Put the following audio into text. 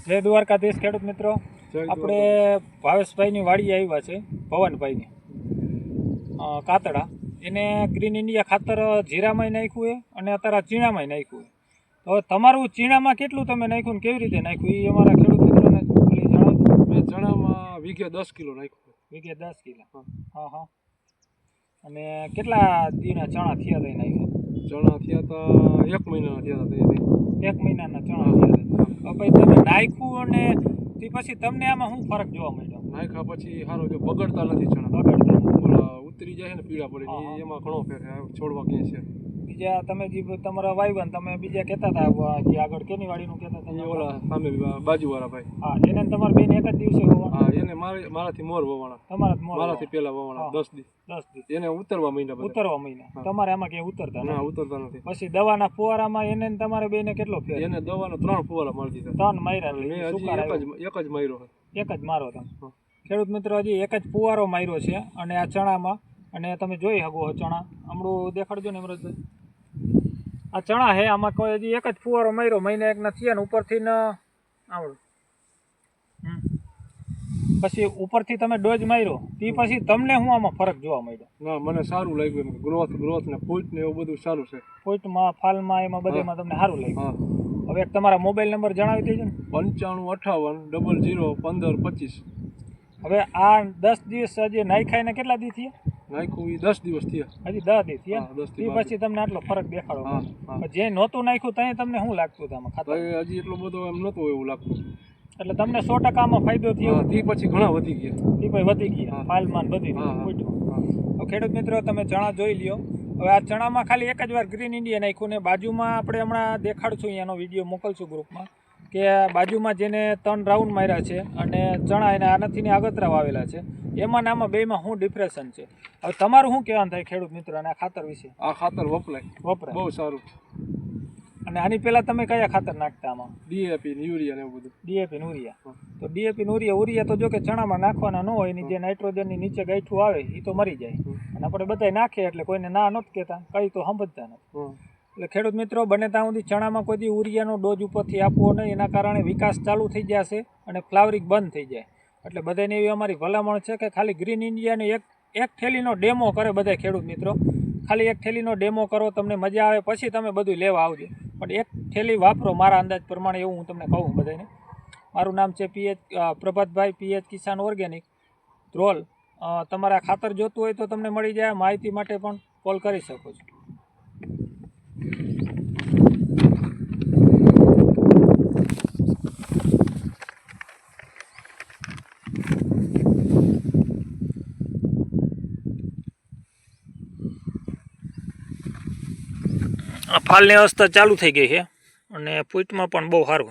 જય દ્વારકાધીશ ખેડૂત મિત્રો, આપણે ભાવેશભાઈની વાડી આવ્યા છે, ભવનભાઈની કાતડા. એને ગ્રીન ઇન્ડિયા ખાતર જીરામાંય નાખ્યું છે અને અત્યારે ચીણામાંય નાખ્યું છે. તો હવે તમારું ચીણામાં કેટલું તમે નાખ્યું ને કેવી રીતે નાખ્યું એ અમારા ખેડૂત મિત્રોને ખાલી જણાવો. મેં ચણામાં વીઘે 10 કિલો નાખ્યું. વીઘે 10 કિલો? હા હા. અને કેટલા દીના ચણા થયા હતા નાખ્યા? ચણા થયા હતા 1 મહિનાના થયા હતા. 1 મહિનાના ચણા થયા હતા. પછી તમે નાખ્યું અને તે પછી તમને આમાં શું ફરક જોવા મળ્યો? નાખ્યા પછી સારો જો બગડતા નથી ચણા. બગડતા ઓલા ઉતરી જાય ને પીળા પડે એમાં ઘણો ફેર છે. છોડવા ક્યાં છે બીજા તમે જે તમારા વાયવન તમે બીજા કહેતા હતા જે આગળ કેની વાડીનું કહેતા હતા? ઓલા સામે બાજુવાળા ભાઈ. હા, એને તમારે બેન એક જ દિવસે વવાણા? હા, એને મારાથી મોર વવાણા. તમારા મોર મારાથી પહેલા વવાણા 10 દિવસ. એને ઉતરવા મહિના બધા. ઉતરવા મહિના. તમારે આમાં ક્યાંય ઉતરતા ના, ઉતરતા નથી. પછી દવાના ફુવારામાં એને ને તમારે બેને કેટલો ફેર? એને દવાનો 3 ફુવારા મારી દીધા. 3 માર્યા. મેં એક જ માર્યો. એક જ મારો તમે ખેડૂત મિત્રો, હજી એક જ ફુવારો માર્યો છે. અને આ ચણામાં, અને તમે જોઈ શકો ચણા હમણાં દેખાડજો ને અમરતભાઈ, આ ચણા હે. આમાં કોઈ હજી એક જ ફુવારો માર્યો, મહિને એક ના થયા ને ઉપરથી ન આવડું. પછી ઉપરથી તમે ડોઝ માર્યો તે પછી તમને શું આમાં ફરક જોવા મળ્યો? ના, મને સારું લાગ્યું. ગ્રોથ ને ફૂટ ને એવું બધું સારું છે. ફૂટમાં, ફાલમાં, એમાં બધેમાં તમને સારું લાગ્યું? હા. હવે તમારા મોબાઈલ નંબર જણાવી દેજો ને. 9558 00 15 25. હવે આ 10 દિવસ હજી નાખ્યા ને કેટલા દી થયા? નાખ્યું એ 10 દિવસ થયા. હજી 10 દી થયા. હા, 10 તે થી પછી તમને આટલો ફરક દેખાડો? હા. જે નહોતું નાખ્યું ત્યાં તમને શું લાગતું હતું આમાં ખાતર? હજી એટલો બધો એમ નહોતું એવું લાગતું. એટલે તમને 100% આમાં ફાયદો થયો? તે પછી ઘણા વધી ગયા. તે પછી વધી ગયા, ફાલમાં બધી રીતે. ખેડૂત મિત્રો, તમે ચણા જોઈ લ્યો. હવે આ ચણામાં ખાલી એક જ વાર ગ્રીન ઇન્ડિયા નાખ્યું ને બાજુમાં આપણે હમણાં દેખાડશું, એનો વિડીયો મોકલશું ગ્રુપમાં, કે બાજુમાં જેને 3 રાઉન્ડ માર્યા છે અને ચણા એને આનાથી આગતરા વાવેલા છે, એમાં આમાં બેમાં શું ડિફરન્સ છે? હવે તમારું શું કહેવાનું થાય ખેડૂત મિત્રો અને આ ખાતર વિશે? આ ખાતર વપરાય બહુ સારું. અને આની પહેલાં તમે કયા ખાતર નાખતા આમાં? ડીએપી ને યુરિયા ને એવું બધું. ડીએપી ને યુરિયા. તો ડીએપી ને યુરિયા તો જો કે ચણામાં નાખવાના ન હોય, એની જે નાઇટ્રોજનની નીચે ગાંઠું આવે એ તો મરી જાય. અને આપણે બધા નાખીએ એટલે કોઈને ના નથી કહેતા, કંઈ તો સમજતા નથી. એટલે ખેડૂત મિત્રો, બને ત્યાં સુધી ચણામાં કોઈ યુરિયાનો ડોઝ ઉપરથી આપવો નહીં. એના કારણે વિકાસ ચાલુ થઈ જશે અને ફ્લાવરિંગ બંધ થઈ જાય. એટલે બધાને એવી અમારી ભલામણ છે કે ખાલી ગ્રીન ઇન્ડિયાને એક થેલીનો ડેમો કરે બધા ખેડૂત મિત્રો. ખાલી એક થેલીનો ડેમો કરો, તમને મજા આવે પછી તમે બધું લેવા આવજો. પણ એક થેલી વાપરો મારા અંદાજ પ્રમાણે, એવું હું તમને કહું બધાને. મારું નામ છે પ્રભાતભાઈ, PH કિસાન ઓર્ગેનિક, ધ્રોલ. તમારા ખાતર જોતું હોય તો તમને મળી જાય. માહિતી માટે પણ કોલ કરી શકો છો. ફાલની અવસ્થા ચાલુ થઈ ગઈ છે અને પૂટમાં પણ બહુ સારું.